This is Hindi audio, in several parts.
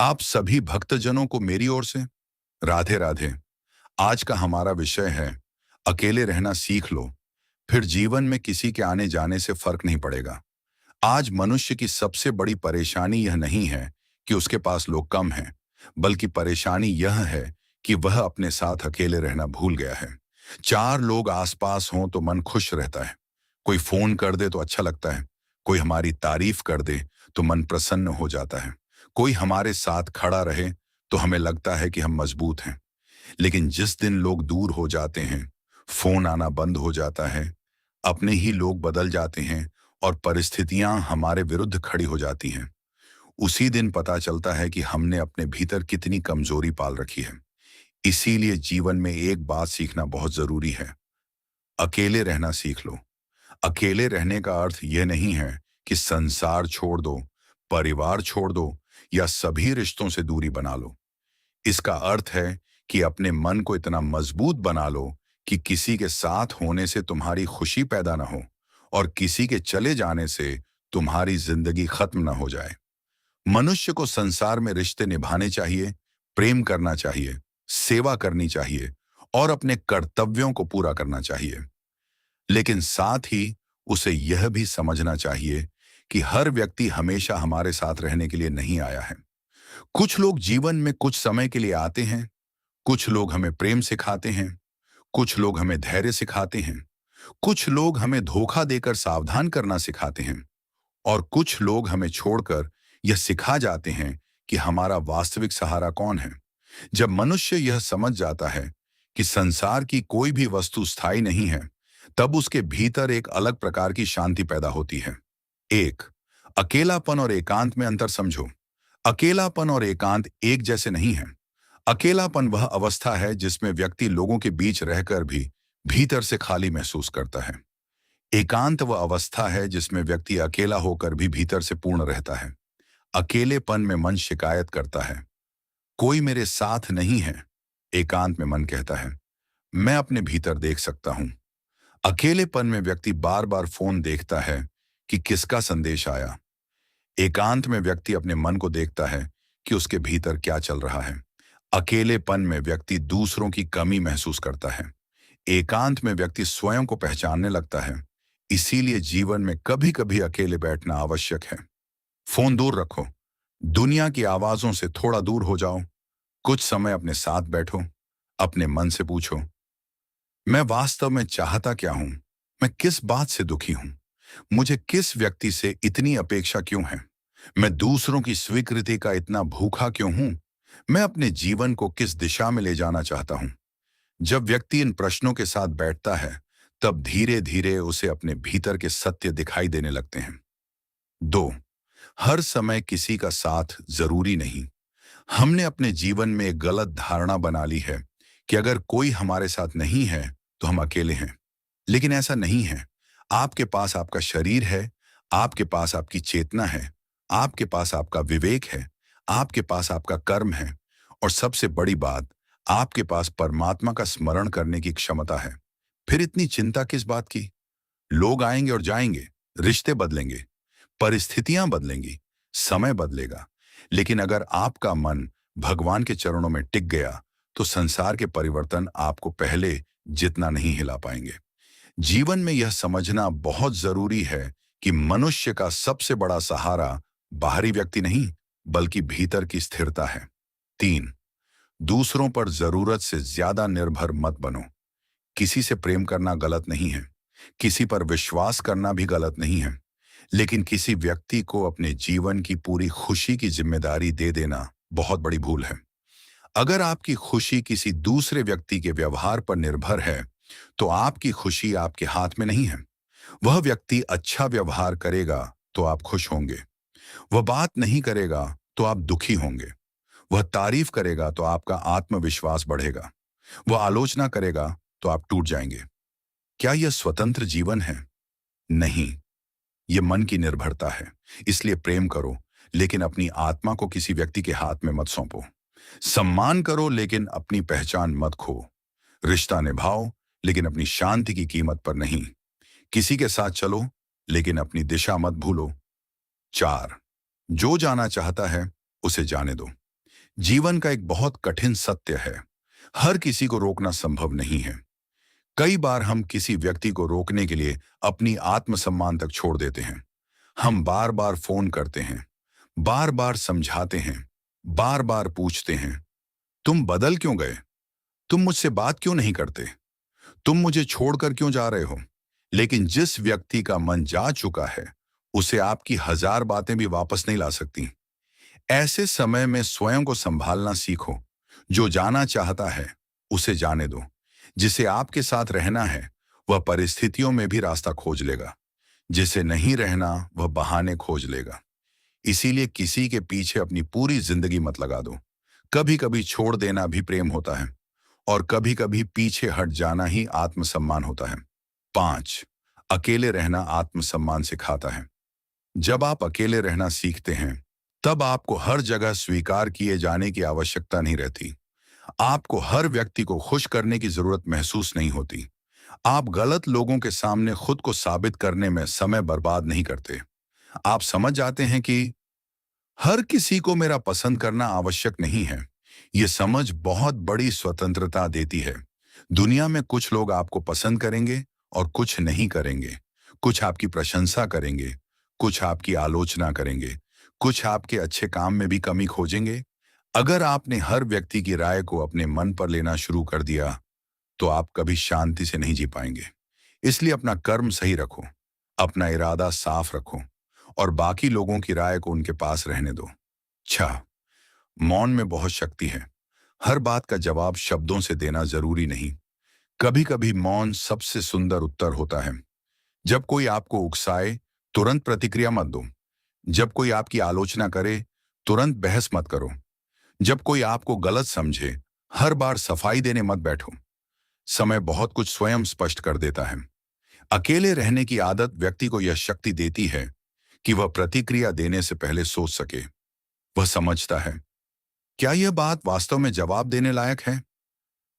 आप सभी भक्तजनों को मेरी ओर से राधे राधे। आज का हमारा विषय है अकेले रहना सीख लो, फिर जीवन में किसी के आने जाने से फर्क नहीं पड़ेगा। आज मनुष्य की सबसे बड़ी परेशानी यह नहीं है कि उसके पास लोग कम हैं, बल्कि परेशानी यह है कि वह अपने साथ अकेले रहना भूल गया है। चार लोग आसपास हों तो मन खुश रहता है, कोई फोन कर दे तो अच्छा लगता है, कोई हमारी तारीफ कर दे तो मन प्रसन्न हो जाता है, कोई हमारे साथ खड़ा रहे तो हमें लगता है कि हम मजबूत हैं। लेकिन जिस दिन लोग दूर हो जाते हैं, फोन आना बंद हो जाता है, अपने ही लोग बदल जाते हैं और परिस्थितियां हमारे विरुद्ध खड़ी हो जाती हैं, उसी दिन पता चलता है कि हमने अपने भीतर कितनी कमजोरी पाल रखी है। इसीलिए जीवन में एक बात सीखना बहुत जरूरी है, अकेले रहना सीख लो। अकेले रहने का अर्थ यह नहीं है कि संसार छोड़ दो, परिवार छोड़ दो या सभी रिश्तों से दूरी बना लो। इसका अर्थ है कि अपने मन को इतना मजबूत बना लो कि किसी के साथ होने से तुम्हारी खुशी पैदा ना हो और किसी के चले जाने से तुम्हारी जिंदगी खत्म ना हो जाए। मनुष्य को संसार में रिश्ते निभाने चाहिए, प्रेम करना चाहिए, सेवा करनी चाहिए और अपने कर्तव्यों को पूरा करना चाहिए। लेकिन साथ ही उसे यह भी समझना चाहिए कि हर व्यक्ति हमेशा हमारे साथ रहने के लिए नहीं आया है। कुछ लोग जीवन में कुछ समय के लिए आते हैं, कुछ लोग हमें प्रेम सिखाते हैं, कुछ लोग हमें धैर्य सिखाते हैं, कुछ लोग हमें धोखा देकर सावधान करना सिखाते हैं और कुछ लोग हमें छोड़कर यह सिखा जाते हैं कि हमारा वास्तविक सहारा कौन है। जब मनुष्य यह समझ जाता है कि संसार की कोई भी वस्तु स्थायी नहीं है, तब उसके भीतर एक अलग प्रकार की शांति पैदा होती है। एक, अकेलापन और एकांत में अंतर समझो। अकेलापन और एकांत एक जैसे नहीं हैं। अकेलापन वह अवस्था है जिसमें व्यक्ति लोगों के बीच रहकर भी भीतर से खाली महसूस करता है। एकांत वह अवस्था है जिसमें व्यक्ति अकेला होकर भी भीतर से पूर्ण रहता है। अकेलेपन में मन शिकायत करता है, कोई मेरे साथ नहीं है। एकांत में मन कहता है, मैं अपने भीतर देख सकता हूं। अकेलेपन में व्यक्ति बार बार फोन देखता है कि किसका संदेश आया। एकांत में व्यक्ति अपने मन को देखता है कि उसके भीतर क्या चल रहा है। अकेलेपन में व्यक्ति दूसरों की कमी महसूस करता है। एकांत में व्यक्ति स्वयं को पहचानने लगता है। इसीलिए जीवन में कभी कभी अकेले बैठना आवश्यक है। फोन दूर रखो, दुनिया की आवाजों से थोड़ा दूर हो जाओ, कुछ समय अपने साथ बैठो, अपने मन से पूछो, मैं वास्तव में चाहता क्या हूं? मैं किस बात से दुखी हूं? मुझे किस व्यक्ति से इतनी अपेक्षा क्यों है? मैं दूसरों की स्वीकृति का इतना भूखा क्यों हूं? मैं अपने जीवन को किस दिशा में ले जाना चाहता हूं? जब व्यक्ति इन प्रश्नों के साथ बैठता है, तब धीरे धीरे उसे अपने भीतर के सत्य दिखाई देने लगते हैं। दो, हर समय किसी का साथ जरूरी नहीं। हमने अपने जीवन में एक गलत धारणा बना ली है कि अगर कोई हमारे साथ नहीं है तो हम अकेले हैं। लेकिन ऐसा नहीं है। आपके पास आपका शरीर है, आपके पास आपकी चेतना है, आपके पास आपका विवेक है, आपके पास आपका कर्म है और सबसे बड़ी बात, आपके पास परमात्मा का स्मरण करने की क्षमता है। फिर इतनी चिंता किस बात की? लोग आएंगे और जाएंगे, रिश्ते बदलेंगे, परिस्थितियां बदलेंगी, समय बदलेगा। लेकिन अगर आपका मन भगवान के चरणों में टिक गया, तो संसार के परिवर्तन आपको पहले जितना नहीं हिला पाएंगे। जीवन में यह समझना बहुत जरूरी है कि मनुष्य का सबसे बड़ा सहारा बाहरी व्यक्ति नहीं, बल्कि भीतर की स्थिरता है। तीन, दूसरों पर जरूरत से ज्यादा निर्भर मत बनो। किसी से प्रेम करना गलत नहीं है, किसी पर विश्वास करना भी गलत नहीं है, लेकिन किसी व्यक्ति को अपने जीवन की पूरी खुशी की जिम्मेदारी दे देना बहुत बड़ी भूल है। अगर आपकी खुशी किसी दूसरे व्यक्ति के व्यवहार पर निर्भर है, तो आपकी खुशी आपके हाथ में नहीं है। वह व्यक्ति अच्छा व्यवहार करेगा तो आप खुश होंगे, वह बात नहीं करेगा तो आप दुखी होंगे, वह तारीफ करेगा तो आपका आत्मविश्वास बढ़ेगा, वह आलोचना करेगा तो आप टूट जाएंगे। क्या यह स्वतंत्र जीवन है? नहीं, यह मन की निर्भरता है। इसलिए प्रेम करो, लेकिन अपनी आत्मा को किसी व्यक्ति के हाथ में मत सौंपो। सम्मान करो, लेकिन अपनी पहचान मत खो। रिश्ता निभाओ, लेकिन अपनी शांति की कीमत पर नहीं। किसी के साथ चलो, लेकिन अपनी दिशा मत भूलो। चार, जो जाना चाहता है उसे जाने दो। जीवन का एक बहुत कठिन सत्य है। हर किसी को रोकना संभव नहीं है। कई बार हम किसी व्यक्ति को रोकने के लिए अपनी आत्मसम्मान तक छोड़ देते हैं। हम बार बार फोन करते हैं, बार बार समझाते हैं, बार बार पूछते हैं, तुम बदल क्यों गए? तुम मुझसे बात क्यों नहीं करते? तुम मुझे छोड़कर क्यों जा रहे हो? लेकिन जिस व्यक्ति का मन जा चुका है, उसे आपकी हजार बातें भी वापस नहीं ला सकती। ऐसे समय में स्वयं को संभालना सीखो। जो जाना चाहता है, उसे जाने दो। जिसे आपके साथ रहना है, वह परिस्थितियों में भी रास्ता खोज लेगा। जिसे नहीं रहना, वह बहाने खोज लेगा। इसीलिए किसी के पीछे अपनी पूरी जिंदगी मत लगा दो। कभी कभी छोड़ देना भी प्रेम होता है, और कभी कभी पीछे हट जाना ही आत्मसम्मान होता है। 5. अकेले रहना आत्मसम्मान सिखाता है। जब आप अकेले रहना सीखते हैं, तब आपको हर जगह स्वीकार किए जाने की आवश्यकता नहीं रहती। आपको हर व्यक्ति को खुश करने की जरूरत महसूस नहीं होती। आप गलत लोगों के सामने खुद को साबित करने में समय बर्बाद नहीं करते। आप समझ जाते हैं कि हर किसी को मेरा पसंद करना आवश्यक नहीं है। ये समझ बहुत बड़ी स्वतंत्रता देती है। दुनिया में कुछ लोग आपको पसंद करेंगे और कुछ नहीं करेंगे। कुछ आपकी प्रशंसा करेंगे, कुछ आपकी आलोचना करेंगे, कुछ आपके अच्छे काम में भी कमी खोजेंगे। अगर आपने हर व्यक्ति की राय को अपने मन पर लेना शुरू कर दिया, तो आप कभी शांति से नहीं जी पाएंगे। इसलिए अपना कर्म सही रखो, अपना इरादा साफ रखो, और बाकी लोगों की राय को उनके पास रहने दो। 6. मौन में बहुत शक्ति है। हर बात का जवाब शब्दों से देना जरूरी नहीं। कभी कभी मौन सबसे सुंदर उत्तर होता है। जब कोई आपको उकसाए, तुरंत प्रतिक्रिया मत दो। जब कोई आपकी आलोचना करे, तुरंत बहस मत करो। जब कोई आपको गलत समझे, हर बार सफाई देने मत बैठो। समय बहुत कुछ स्वयं स्पष्ट कर देता है। अकेले रहने की आदत व्यक्ति को यह शक्ति देती है कि वह प्रतिक्रिया देने से पहले सोच सके। वह समझता है, क्या यह बात वास्तव में जवाब देने लायक है?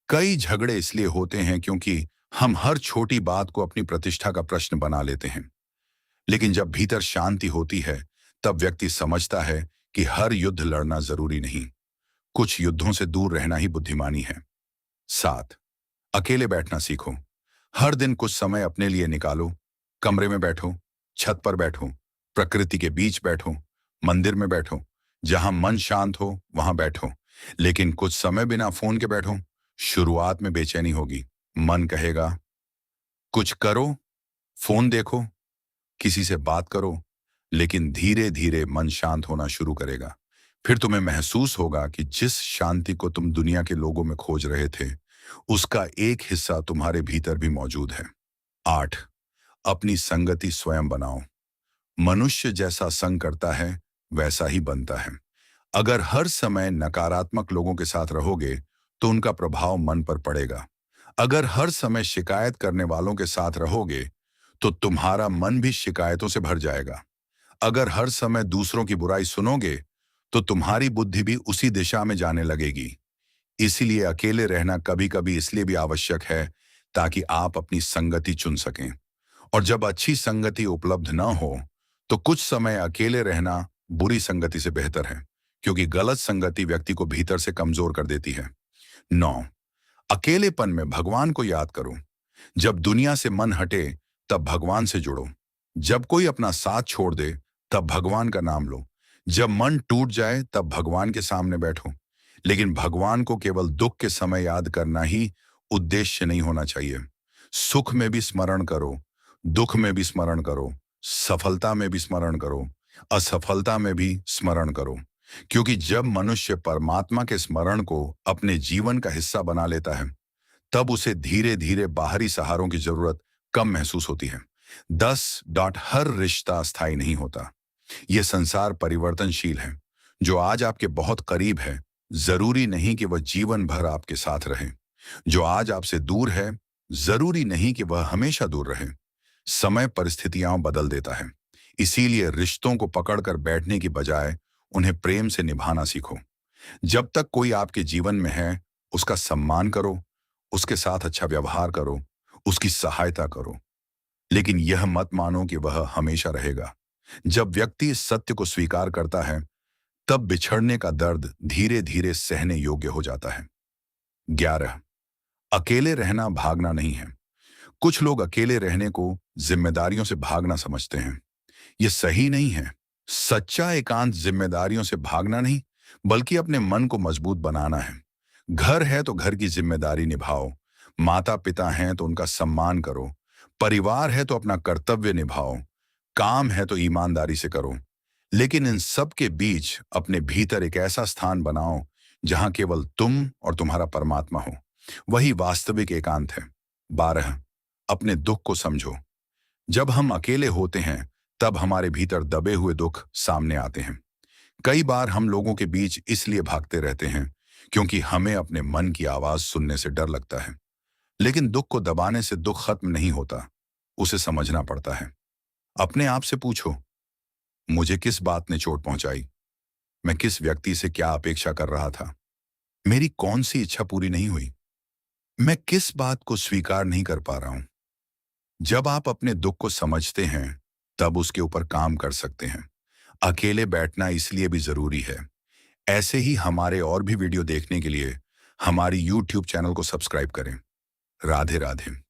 कई झगड़े इसलिए होते हैं क्योंकि हम हर छोटी बात को अपनी प्रतिष्ठा का प्रश्न बना लेते हैं। लेकिन जब भीतर शांति होती है, तब व्यक्ति समझता है कि हर युद्ध लड़ना जरूरी नहीं। कुछ युद्धों से दूर रहना ही बुद्धिमानी है। 7. अकेले बैठना सीखो। हर दिन कुछ समय अपने लिए निकालो। कमरे में बैठो, छत पर बैठो, प्रकृति के बीच बैठो, मंदिर में बैठो। जहां मन शांत हो, वहां बैठो। लेकिन कुछ समय बिना फोन के बैठो। शुरुआत में बेचैनी होगी। मन कहेगा, कुछ करो, फोन देखो, किसी से बात करो। लेकिन धीरे धीरे मन शांत होना शुरू करेगा। फिर तुम्हें महसूस होगा कि जिस शांति को तुम दुनिया के लोगों में खोज रहे थे, उसका एक हिस्सा तुम्हारे भीतर भी मौजूद है। 8. अपनी संगति स्वयं बनाओ। मनुष्य जैसा संग करता है, वैसा ही बनता है। अगर हर समय नकारात्मक लोगों के साथ रहोगे, तो उनका प्रभाव मन पर पड़ेगा। अगर हर समय शिकायत करने वालों के साथ रहोगे, तो तुम्हारा मन भी शिकायतों से भर जाएगा। अगर हर समय दूसरों की बुराई सुनोगे, तो तुम्हारी बुद्धि भी उसी दिशा में जाने लगेगी। इसीलिए अकेले रहना कभी कभी इसलिए भी आवश्यक है, ताकि आप अपनी संगति चुन सकें। और जब अच्छी संगति उपलब्ध न हो, तो कुछ समय अकेले रहना बुरी संगति से बेहतर है, क्योंकि गलत संगति व्यक्ति को भीतर से कमजोर कर देती है। 9. अकेलेपन में भगवान को याद करो। जब दुनिया से मन हटे, तब भगवान से जुड़ो। जब कोई अपना साथ छोड़ दे, तब भगवान का नाम लो। जब मन टूट जाए, तब भगवान के सामने बैठो। लेकिन भगवान को केवल दुख के समय याद करना ही उद्देश्य नहीं होना चाहिए। सुख में भी स्मरण करो, दुख में भी स्मरण करो, सफलता में भी स्मरण करो, असफलता में भी स्मरण करो। क्योंकि जब मनुष्य परमात्मा के स्मरण को अपने जीवन का हिस्सा बना लेता है, तब उसे धीरे धीरे बाहरी सहारों की जरूरत कम महसूस होती है। 10. हर रिश्ता स्थायी नहीं होता। यह संसार परिवर्तनशील है। जो आज आपके बहुत करीब है, जरूरी नहीं कि वह जीवन भर आपके साथ रहे। जो आज आपसे दूर है, जरूरी नहीं कि वह हमेशा दूर रहे। समय परिस्थितियां बदल देता है। इसीलिए रिश्तों को पकड़कर बैठने की बजाय उन्हें प्रेम से निभाना सीखो। जब तक कोई आपके जीवन में है, उसका सम्मान करो, उसके साथ अच्छा व्यवहार करो, उसकी सहायता करो। लेकिन यह मत मानो कि वह हमेशा रहेगा। जब व्यक्ति इस सत्य को स्वीकार करता है, तब बिछड़ने का दर्द धीरे धीरे सहने योग्य हो जाता है। 11, अकेले रहना भागना नहीं है। कुछ लोग अकेले रहने को जिम्मेदारियों से भागना समझते हैं। ये सही नहीं है। सच्चा एकांत जिम्मेदारियों से भागना नहीं, बल्कि अपने मन को मजबूत बनाना है। घर है तो घर की जिम्मेदारी निभाओ, माता पिता हैं तो उनका सम्मान करो, परिवार है तो अपना कर्तव्य निभाओ, काम है तो ईमानदारी से करो। लेकिन इन सब के बीच अपने भीतर एक ऐसा स्थान बनाओ जहां केवल तुम और तुम्हारा परमात्मा हो। वही वास्तविक एकांत है। 12, अपने दुख को समझो। जब हम अकेले होते हैं तब हमारे भीतर दबे हुए दुख सामने आते हैं। कई बार हम लोगों के बीच इसलिए भागते रहते हैं क्योंकि हमें अपने मन की आवाज सुनने से डर लगता है। लेकिन दुख को दबाने से दुख खत्म नहीं होता, उसे समझना पड़ता है। अपने आप से पूछो, मुझे किस बात ने चोट पहुंचाई? मैं किस व्यक्ति से क्या अपेक्षा कर रहा था? मेरी कौन सी इच्छा पूरी नहीं हुई? मैं किस बात को स्वीकार नहीं कर पा रहा हूं? जब आप अपने दुख को समझते हैं तब उसके ऊपर काम कर सकते हैं। अकेले बैठना इसलिए भी जरूरी है। ऐसे ही हमारे और भी वीडियो देखने के लिए हमारी YouTube चैनल को सब्सक्राइब करें। राधे राधे।